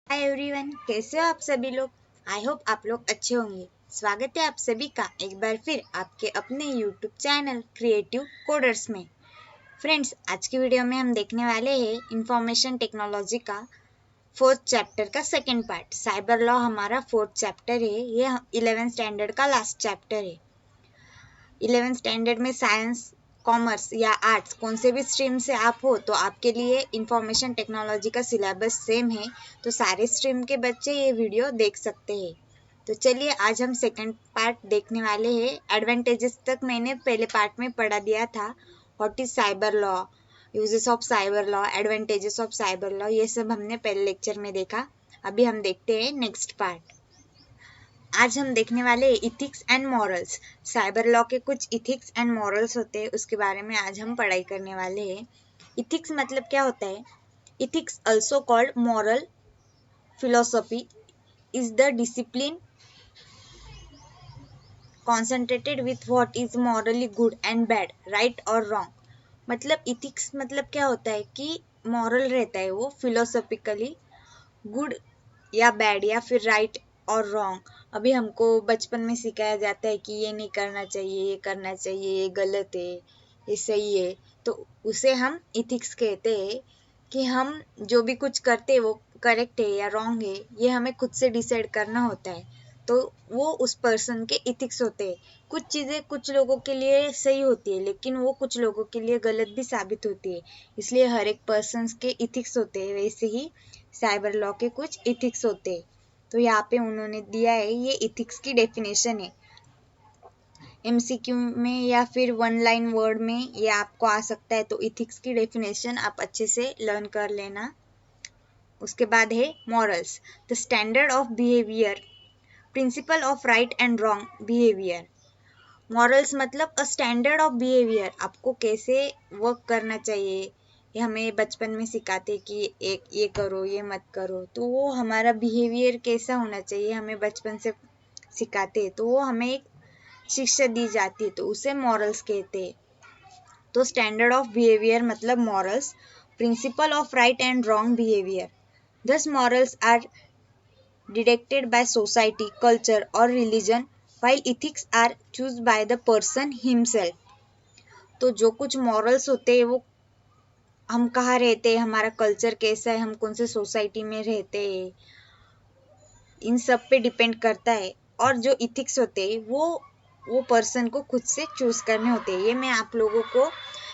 Hi everyone, कैसे हो आप सभी लोग। आई होप आप लोग अच्छे होंगे। स्वागत है आप सभी का एक बार फिर आपके अपने यूट्यूब चैनल क्रिएटिव कोडर्स में। फ्रेंड्स, आज की वीडियो में हम देखने वाले हैं इंफॉर्मेशन टेक्नोलॉजी का 4th चैप्टर का सेकंड पार्ट। साइबर लॉ हमारा 4th चैप्टर है। ये 11th स्टैंडर्ड का लास्ट चैप्टर है। 11th स्टैंडर्ड में साइंस, कॉमर्स या आर्ट्स कौन से भी स्ट्रीम से आप हो तो आपके लिए इंफॉर्मेशन टेक्नोलॉजी का सिलेबस सेम है, तो सारे स्ट्रीम के बच्चे ये वीडियो देख सकते हैं। तो चलिए आज हम सेकंड पार्ट देखने वाले हैं। एडवांटेजेस तक मैंने पहले पार्ट में पढ़ा दिया था। What is cyber law, uses of cyber law, advantages of cyber law, ये सब हमने पहले लेक्चर में देखा। अभी हम देखते हैं नेक्स्ट पार्ट। आज हम देखने वाले ethics and morals. Cyber law के कुछ इथिक्स एंड मॉरल्स होते हैं, उसके बारे में आज हम पढ़ाई करने वाले हैं। इथिक्स मतलब क्या होता है? Ethics also called moral philosophy is the discipline concentrated with what is morally good and bad, right or wrong। मतलब इथिक्स मतलब क्या होता है कि मॉरल रहता है वो फिलोसॉफिकली गुड या बैड या फिर राइट और रॉन्ग। अभी हमको बचपन में सिखाया जाता है कि ये नहीं करना चाहिए, ये करना चाहिए, ये गलत है, ये सही है। तो उसे हम इथिक्स कहते हैं कि हम जो भी कुछ करते हैं वो करेक्ट है या रॉन्ग है, ये हमें खुद से डिसाइड करना होता है। तो वो उस पर्सन के इथिक्स होते हैं। कुछ चीज़ें कुछ लोगों के लिए सही होती है, लेकिन वो कुछ लोगों के लिए गलत भी साबित होती है। इसलिए हर एक पर्सन के इथिक्स होते हैं। वैसे ही साइबर लॉ के कुछ इथिक्स होते हैं। तो यहाँ पे उन्होंने दिया है, ये इथिक्स की डेफिनेशन है। एमसीक्यू में या फिर वन लाइन वर्ड में ये आपको आ सकता है। तो इथिक्स की डेफिनेशन आप अच्छे से लर्न कर लेना। उसके बाद है morals, the standard of behaviour, principal of right and wrong behaviour. Morals मतलब अ स्टैंडर्ड ऑफ बिहेवियर, आपको कैसे वर्क करना चाहिए। ये हमें बचपन में सिखाते कि एक ये करो, ये मत करो। तो वो हमारा बिहेवियर कैसा होना चाहिए हमें बचपन से सिखाते, तो वो हमें एक शिक्षा दी जाती है, तो उसे मॉरल्स कहते हैं। तो स्टैंडर्ड ऑफ बिहेवियर मतलब morals, principle of right and wrong behaviour. Thus morals are dictated by society, culture or religion, while ethics are chosen by the person himself। तो जो कुछ मॉरल्स होते हैं वो हम कहाँ रहते हैं, हमारा कल्चर कैसा है, हम कौन से सोसाइटी में रहते हैं, इन सब पे डिपेंड करता है। और जो इथिक्स होते हैं वो पर्सन को खुद से चूज करने होते हैं। ये मैं आप लोगों को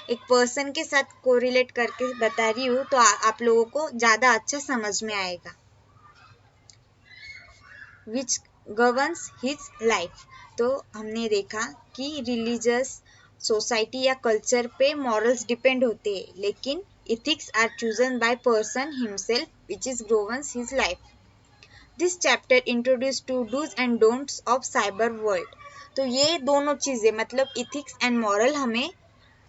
एक पर्सन के साथ कोरिलेट करके बता रही हूँ, तो आप लोगों को ज़्यादा अच्छा समझ में आएगा। Which governs his life. तो हमने देखा कि रिलीजियस, सोसाइटी या कल्चर पे मॉरल्स डिपेंड होते हैं, लेकिन ethics are chosen by person himself which is governs his life. This chapter introduce to do's and don'ts of cyber world. तो ये दोनों चीज़ें मतलब इथिक्स एंड मॉरल हमें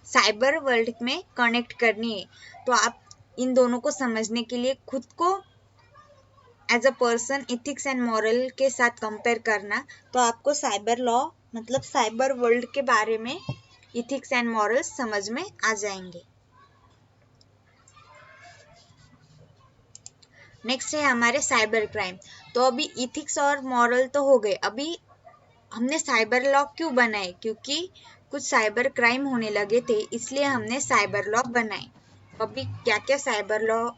साइबर वर्ल्ड में कनेक्ट करनी है। तो आप इन दोनों को समझने के लिए खुद को as a person ethics and moral के साथ कंपेयर करना, तो आपको साइबर लॉ मतलब साइबर वर्ल्ड के बारे में इथिक्स एंड मॉरल्स समझ में आ जाएंगे। नेक्स्ट है हमारे साइबर क्राइम। तो अभी इथिक्स और मॉरल तो हो गए, अभी हमने साइबर लॉ क्यों बनाए? क्योंकि कुछ साइबर क्राइम होने लगे थे, इसलिए हमने साइबर लॉ बनाए। अभी क्या क्या साइबर लॉ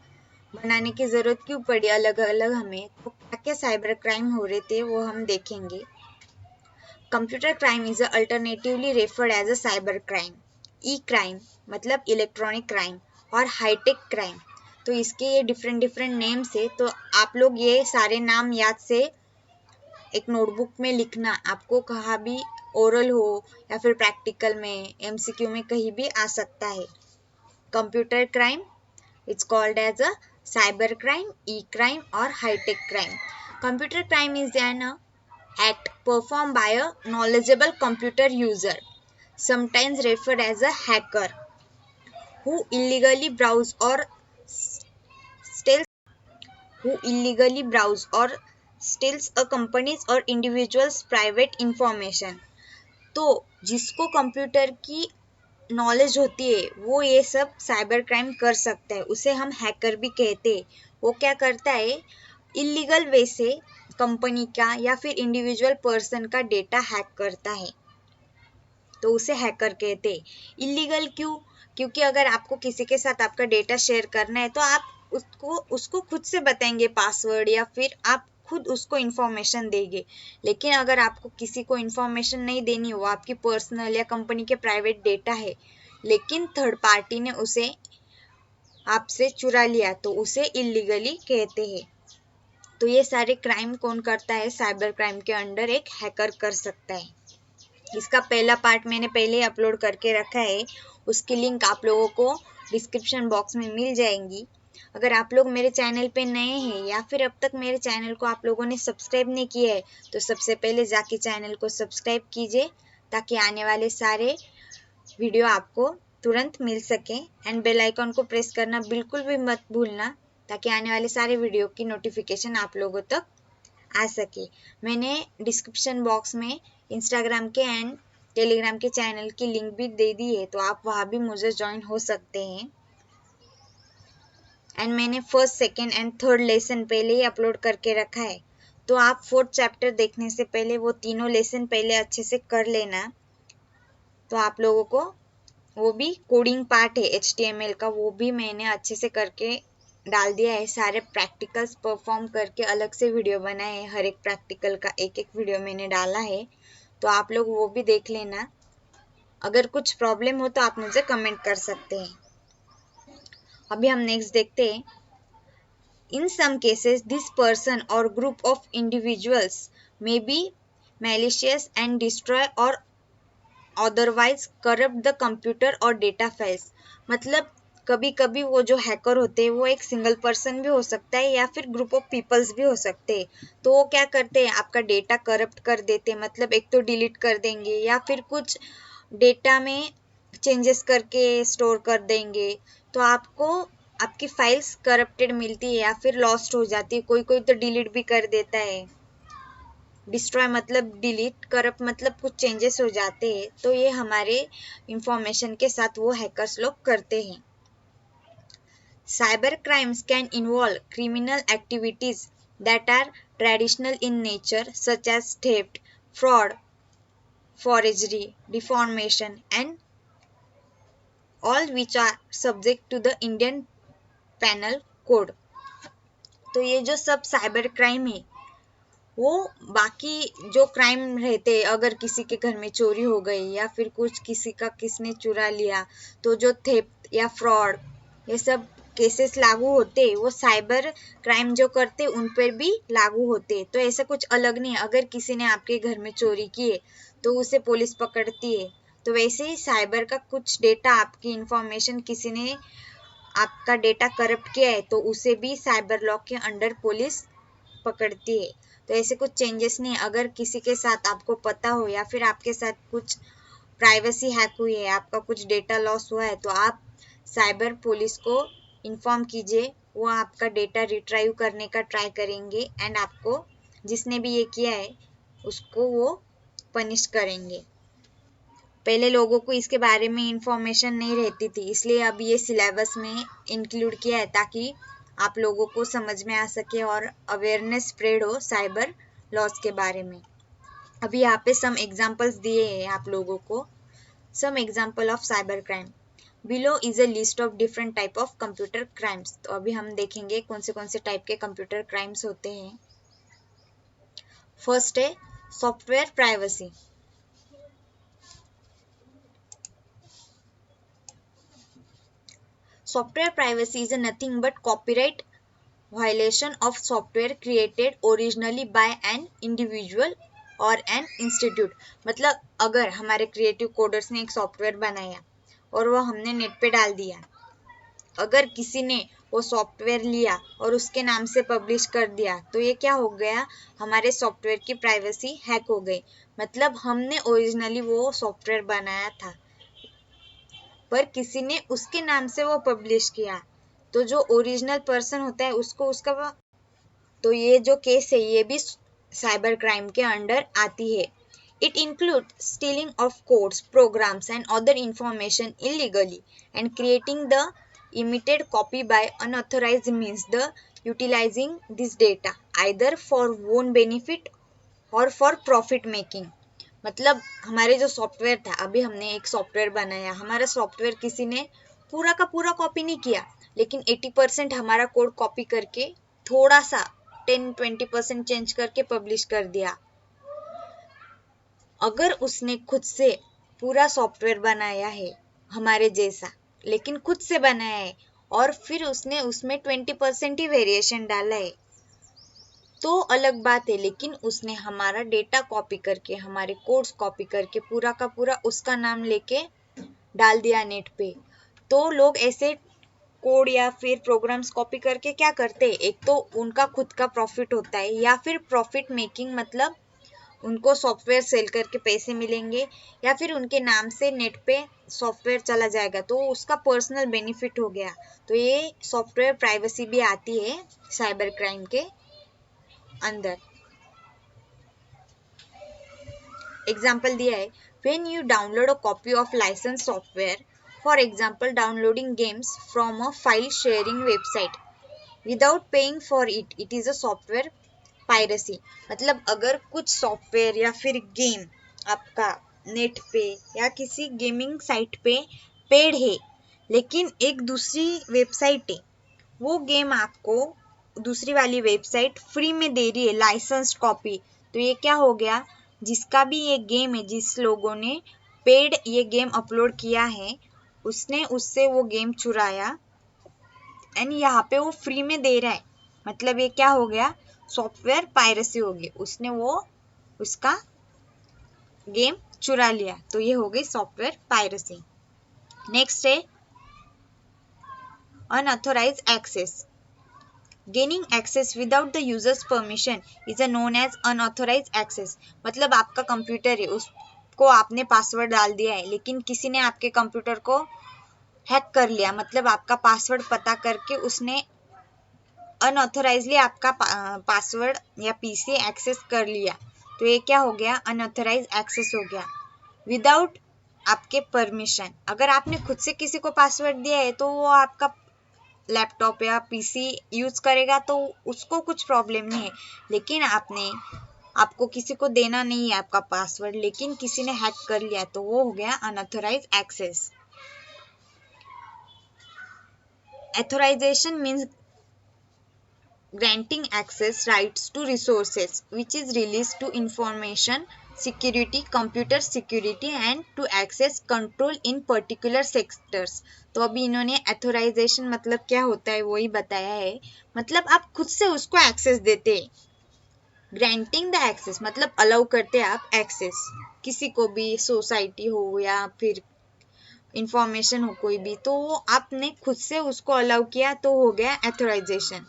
बनाने की ज़रूरत क्यों पड़ी अलग अलग हमें, तो क्या क्या साइबर क्राइम हो रहे थे वो हम देखेंगे। Computer crime is alternatively referred as a cyber crime. E crime मतलब इलेक्ट्रॉनिक क्राइम और हाईटेक क्राइम। तो इसके ये डिफरेंट डिफरेंट नेम्स है। तो आप लोग ये सारे नाम याद से एक नोटबुक में लिखना। आपको कहाँ भी ओरल हो या फिर प्रैक्टिकल में, एमसीक्यू में कहीं भी आ सकता है। Computer crime, it's called as a cyber crime, e-crime or high-tech crime। Computer crime is an act performed by a knowledgeable computer user, sometimes referred as a hacker, who illegally browse or steals a company's or individual's private information। तो जिसको computer की knowledge होती है वो ये सब cyber crime कर सकता है, उसे हम हैकर भी कहते हैं। वो क्या करता है, इलीगल वे से कंपनी का या फिर इंडिविजुअल पर्सन का डेटा हैक करता है तो उसे हैकर कहते हैं। इलीगल क्यों? क्योंकि अगर आपको किसी के साथ आपका डेटा शेयर करना है तो आप उसको खुद से बताएंगे पासवर्ड, या फिर आप खुद उसको इन्फॉर्मेशन देंगे। लेकिन अगर आपको किसी को इन्फॉर्मेशन नहीं देनी, वो आपकी पर्सनल या कंपनी के प्राइवेट डेटा है, लेकिन थर्ड पार्टी ने उसे आपसे चुरा लिया तो उसे इलीगली कहते हैं। तो ये सारे क्राइम कौन करता है? साइबर क्राइम के अंडर एक हैकर कर सकता है। इसका पहला पार्ट मैंने पहले अपलोड करके रखा है, उसकी लिंक आप लोगों को डिस्क्रिप्शन बॉक्स में मिल जाएंगी। अगर आप लोग मेरे चैनल पे नए हैं या फिर अब तक मेरे चैनल को आप लोगों ने सब्सक्राइब नहीं किया है तो सबसे पहले जाके चैनल को सब्सक्राइब कीजिए ताकि आने वाले सारे वीडियो आपको तुरंत मिल सके। एंड बेल आइकन को प्रेस करना बिल्कुल भी मत भूलना ताकि आने वाले सारे वीडियो की नोटिफिकेशन आप लोगों तक आ सके। मैंने डिस्क्रिप्शन बॉक्स में इंस्टाग्राम के एंड टेलीग्राम के चैनल की लिंक भी दे दी है, तो आप वहाँ भी मुझे ज्वाइन हो सकते हैं। एंड मैंने first, second and third lesson पहले ही अपलोड करके रखा है, तो आप फोर्थ चैप्टर देखने से पहले वो तीनों लेसन पहले अच्छे से कर लेना। तो आप लोगों को वो भी कोडिंग पार्ट है HTML का, वो भी मैंने अच्छे से करके डाल दिया है। सारे प्रैक्टिकल्स परफॉर्म करके अलग से वीडियो बनाए हैं, हर एक प्रैक्टिकल का एक एक वीडियो मैंने डाला है, तो आप लोग वो भी देख लेना। अगर कुछ प्रॉब्लम हो तो आप मुझे कमेंट कर सकते हैं। अभी हम नेक्स्ट देखते हैं। इन सम केसेस दिस पर्सन और group of individuals may be malicious and destroy or otherwise corrupt the computer और डेटा फाइल्स। मतलब कभी कभी वो जो हैकर होते हैं वो एक सिंगल पर्सन भी हो सकता है या फिर ग्रुप ऑफ पीपल्स भी हो सकते हैं। तो वो क्या करते हैं, आपका डेटा करप्ट कर देते हैं। मतलब एक तो डिलीट कर देंगे या फिर कुछ डेटा में चेंजेस करके स्टोर कर देंगे, तो आपको आपकी फाइल्स करप्टेड मिलती है या फिर लॉस्ट हो जाती है। कोई कोई तो डिलीट भी कर देता है। डिस्ट्रॉय मतलब डिलीट, करप्ट मतलब कुछ चेंजेस हो जाते हैं, तो ये हमारे इंफॉर्मेशन के साथ वो हैकर्स लोग करते हैं। Cyber crimes can involve criminal activities that are traditional in nature such as theft, fraud, forgery, deformation and all which are subject to the Indian Penal Code। तो ये जो सब साइबर क्राइम है वो बाकी जो क्राइम रहते, अगर किसी के घर में चोरी हो गई या फिर कुछ किसी का किसने चुरा लिया, तो जो थेफ्ट या फ्रॉड ये सब केसेस लागू होते, वो साइबर क्राइम जो करते उन पर भी लागू होते। तो ऐसा कुछ अलग नहीं, अगर किसी ने आपके घर में चोरी की है तो उसे पुलिस पकड़ती है। तो वैसे ही साइबर का कुछ डेटा, आपकी इंफॉर्मेशन किसी ने आपका डेटा करप्ट किया है तो उसे भी साइबर लॉ के अंडर पुलिस पकड़ती है। तो ऐसे कुछ चेंजेस नहीं। अगर किसी के साथ आपको पता हो या फिर आपके साथ कुछ प्राइवेसी हैक हुई है, आपका कुछ डेटा लॉस हुआ है, तो आप साइबर पुलिस को इन्फॉर्म कीजिए। वो आपका डेटा रिट्राइव करने का ट्राई करेंगे एंड आपको जिसने भी ये किया है उसको वो पनिश करेंगे। पहले लोगों को इसके बारे में इंफॉर्मेशन नहीं रहती थी, इसलिए अब ये सिलेबस में इंक्लूड किया है ताकि आप लोगों को समझ में आ सके और अवेयरनेस स्प्रेड हो साइबर लॉस के बारे में। अभी यहाँ पे सम एग्जांपल्स दिए हैं आप लोगों को। Some example of cyber crime below is a list of different type of computer crimes. तो अभी हम देखेंगे कौन से टाइप के कंप्यूटर क्राइम्स होते हैं। फर्स्ट है software privacy. Software privacy is nothing but copyright violation of software created originally by an individual or an institute। मतलब अगर हमारे क्रिएटिव कोडर्स ने एक सॉफ्टवेयर बनाया और वो हमने नेट पे डाल दिया, अगर किसी ने वो सॉफ्टवेयर लिया और उसके नाम से पब्लिश कर दिया, तो ये क्या हो गया, हमारे सॉफ्टवेयर की प्राइवेसी हैक हो गई। मतलब हमने ओरिजिनली वो सॉफ्टवेयर बनाया था पर किसी ने उसके नाम से वो पब्लिश किया, तो जो ओरिजिनल पर्सन होता है उसको उसका, तो ये जो केस है ये भी साइबर क्राइम के अंडर आती है। It include stealing of codes, programs and other information illegally and creating the imitated copy by unauthorised means. The utilizing this data either for own benefit or for profit making. मतलब हमारे जो software था, अभी हमने एक software बनाया, हमारा software किसी ने पूरा का पूरा कॉपी नहीं किया, लेकिन 80% हमारा कोड कॉपी करके थोड़ा सा 10-20% चेंज करके पब्लिश कर दिया. अगर उसने खुद से पूरा सॉफ्टवेयर बनाया है हमारे जैसा, लेकिन खुद से बनाया है और फिर उसने उसमें 20% ही वेरिएशन डाला है, तो अलग बात है. लेकिन उसने हमारा डेटा कॉपी करके, हमारे कोड्स कॉपी करके पूरा का पूरा उसका नाम लेके डाल दिया नेट पे. तो लोग ऐसे कोड या फिर प्रोग्राम्स कॉपी करके क्या करते हैं, एक तो उनका खुद का प्रॉफिट होता है, या फिर प्रॉफिट मेकिंग मतलब उनको सॉफ्टवेयर सेल करके पैसे मिलेंगे, या फिर उनके नाम से नेट पे सॉफ्टवेयर चला जाएगा, तो उसका पर्सनल बेनिफिट हो गया. तो ये सॉफ्टवेयर प्राइवेसी भी आती है साइबर क्राइम के अंदर. एग्जाम्पल दिया है, when you download a copy of licensed software, for example downloading games from a file sharing website without paying for it, it is a software piracy. मतलब अगर कुछ सॉफ्टवेयर या फिर गेम आपका नेट पे या किसी गेमिंग साइट पे पेड है, लेकिन एक दूसरी वेबसाइट है, वो गेम आपको दूसरी वाली वेबसाइट फ्री में दे रही है लाइसेंस्ड कॉपी, तो ये क्या हो गया, जिसका भी ये गेम है, जिस लोगों ने पेड ये गेम अपलोड किया है, उसने उससे वो गेम चुराया एंड यहाँ पे वो फ्री में दे रहा है. मतलब ये क्या हो गया, सॉफ्टवेयर पायरेसी हो गई, उसने वो उसका गेम चुरा लिया, तो ये हो गई सॉफ्टवेयर पायरेसी. नेक्स्ट है unauthorised access. Gaining access without the user's permission is known as unauthorized access. मतलब आपका कंप्यूटर है, उसको आपने पासवर्ड डाल दिया है, लेकिन किसी ने आपके कंप्यूटर को हैक कर लिया, मतलब आपका पासवर्ड पता करके उसने अनऑथोराइजली आपका पासवर्ड या पीसी एक्सेस कर लिया, तो ये क्या हो गया, अनऑथोराइज्ड एक्सेस हो गया विदाउट आपके परमिशन. अगर आपने खुद से किसी को पासवर्ड दिया है तो वो आपका लैपटॉप या पीसी यूज करेगा तो उसको कुछ प्रॉब्लम नहीं है, लेकिन आपको किसी को देना नहीं है आपका पासवर्ड, लेकिन किसी ने हैक कर लिया, तो वो हो गया unauthorised access. Authorization means granting access rights to resources which is released to information security, computer security and to access control in particular sectors. तो अभी इन्होंने authorization मतलब क्या होता है वही बताया है, मतलब आप खुद से उसको एक्सेस देते हैं. ग्रांटिंग द एक्सेस मतलब अलाउ करते हैं आप एक्सेस, किसी को भी, सोसाइटी हो या फिर इंफॉर्मेशन हो कोई भी, तो आपने खुद से उसको अलाउ किया, तो हो गया authorization.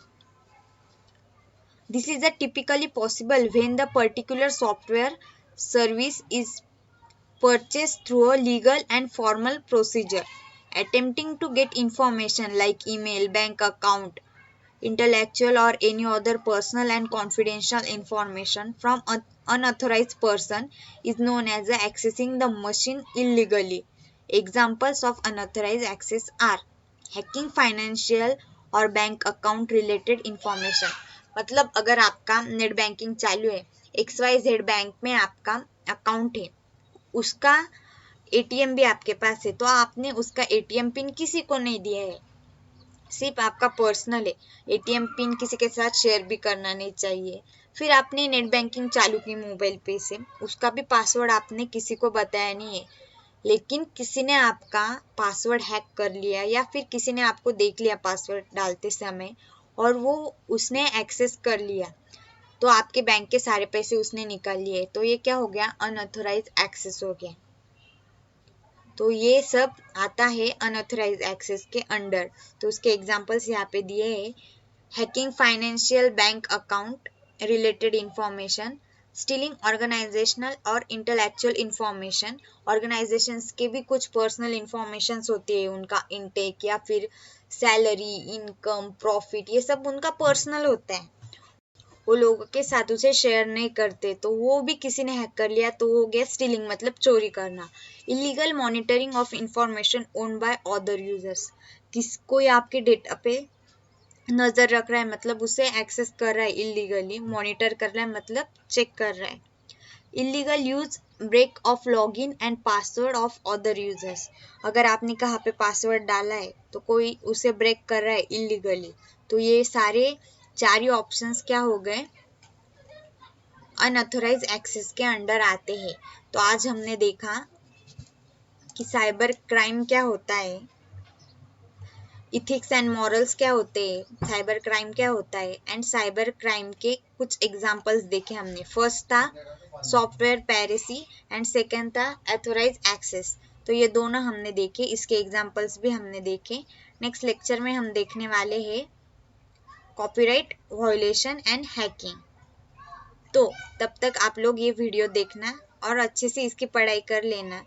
This is typically possible when the particular software service is purchased through a legal and formal procedure. Attempting to get information like email, bank account, intellectual or any other personal and confidential information from an unauthorized person is known as accessing the machine illegally. Examples of unauthorized access are hacking financial or bank account related information. मतलब अगर आपका net banking चालू है, XYZ bank में आपका account है, उसका ATM भी आपके पास है, तो आपने उसका एटीएम पिन किसी को नहीं दिया है, सिर्फ आपका पर्सनल है, एटीएम पिन किसी के साथ शेयर भी करना नहीं चाहिए. फिर आपने नेट बैंकिंग चालू की मोबाइल पे से, उसका भी पासवर्ड आपने किसी को बताया नहीं है, लेकिन किसी ने आपका पासवर्ड हैक कर लिया या फिर किसी ने आपको देख लिया पासवर्ड डालते समय और वो उसने एक्सेस कर लिया, तो आपके बैंक के सारे पैसे उसने निकाल लिए, तो ये क्या हो गया, अनऑथोराइज्ड एक्सेस हो गया. तो ये सब आता है अनऑथोराइज्ड एक्सेस के अंडर. तो उसके एग्जांपल्स यहाँ पे दिए हैं, hacking financial bank account related information, stealing organisational और इंटेलेक्चुअल इंफॉर्मेशन. ऑर्गेनाइजेशंस के भी कुछ पर्सनल इंफॉर्मेशन होती है, उनका इनटेक या फिर सैलरी, इनकम, प्रॉफिट, ये सब उनका पर्सनल होता है, वो लोगों के साथ उसे शेयर नहीं करते, तो वो भी किसी ने हैक कर लिया, तो हो गया स्टीलिंग मतलब चोरी करना. Illegal monitoring of information owned by other users, कोई आपके डेटा पे नजर रख रहा है मतलब उसे एक्सेस कर रहा है इलीगली, मॉनिटर कर रहा है मतलब चेक कर रहा है। Illegal use break of login and password of other users. अगर आपने कहाँ पे पासवर्ड डाला है तो कोई उसे ब्रेक कर रहा है इलीगली, तो ये सारे चार ही ऑप्शंस क्या हो गए, अनऑथोराइज एक्सेस के अंडर आते हैं। तो आज हमने देखा कि साइबर क्राइम क्या होता है, इथिक्स एंड मॉरल्स क्या होते हैं, साइबर क्राइम क्या होता है, एंड साइबर क्राइम के कुछ एग्जांपल्स देखे हमने। फर्स्ट था सॉफ्टवेयर पायरेसी एंड सेकंड था ऑथोराइज एक्सेस। तो ये दोनों हमने देखे, इसके एग्जांपल्स भी हमने देखे। नेक्स्ट लेक्चर में हम देखने वाले हैं कॉपीराइट वायोलेशन एंड हैकिंग। तो तब तक आप लोग ये वीडियो देखना और अच्छे से इसकी पढ़ाई कर लेना।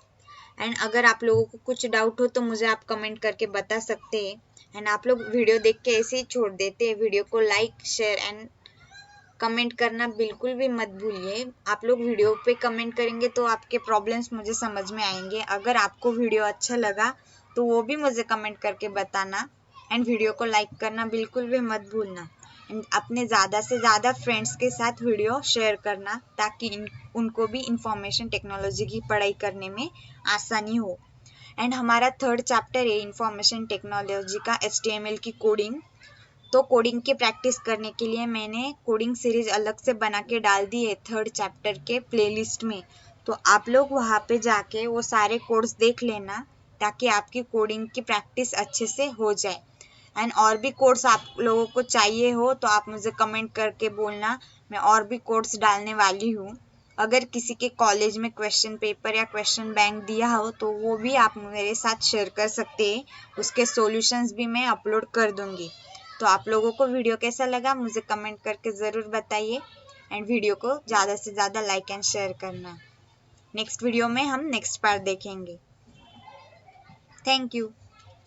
एंड अगर आप लोगों को कुछ डाउट हो तो मुझे आप कमेंट करके बता सकते हैं। एंड आप लोग वीडियो देख के ऐसे ही छोड़ देते हैं, वीडियो को लाइक शेयर एंड कमेंट करना बिल्कुल भी मत भूलिए। आप लोग वीडियो पे कमेंट करेंगे तो आपके प्रॉब्लम्स मुझे समझ में आएंगे। अगर आपको वीडियो अच्छा लगा तो वो भी मुझे कमेंट करके बताना। एंड वीडियो को लाइक करना बिल्कुल भी मत भूलना। एंड अपने ज़्यादा से ज़्यादा फ्रेंड्स के साथ वीडियो शेयर करना ताकि उनको भी इंफॉर्मेशन टेक्नोलॉजी की पढ़ाई करने में आसानी हो। एंड हमारा थर्ड चैप्टर है इंफॉर्मेशन टेक्नोलॉजी का HTML की कोडिंग। तो कोडिंग की प्रैक्टिस करने के लिए मैंने कोडिंग सीरीज अलग से बना के डाल दी है थर्ड चैप्टर के प्लेलिस्ट में। तो आप लोग वहाँ पे जाके वो सारे कोड्स देख लेना ताकि आपकी कोडिंग की प्रैक्टिस अच्छे से हो जाए। एंड और भी कोड्स आप लोगों को चाहिए हो तो आप मुझे कमेंट करके बोलना, मैं और भी कोड्स डालने वाली हूँ। अगर किसी के कॉलेज में क्वेश्चन पेपर या क्वेश्चन बैंक दिया हो तो वो भी आप मेरे साथ शेयर कर सकते हैं, उसके सॉल्यूशंस भी मैं अपलोड कर दूंगी। तो आप लोगों को वीडियो कैसा लगा मुझे कमेंट करके ज़रूर बताइए। एंड वीडियो को ज़्यादा से ज़्यादा लाइक एंड शेयर करना। नेक्स्ट वीडियो में हम नेक्स्ट पार्ट देखेंगे। Thank you.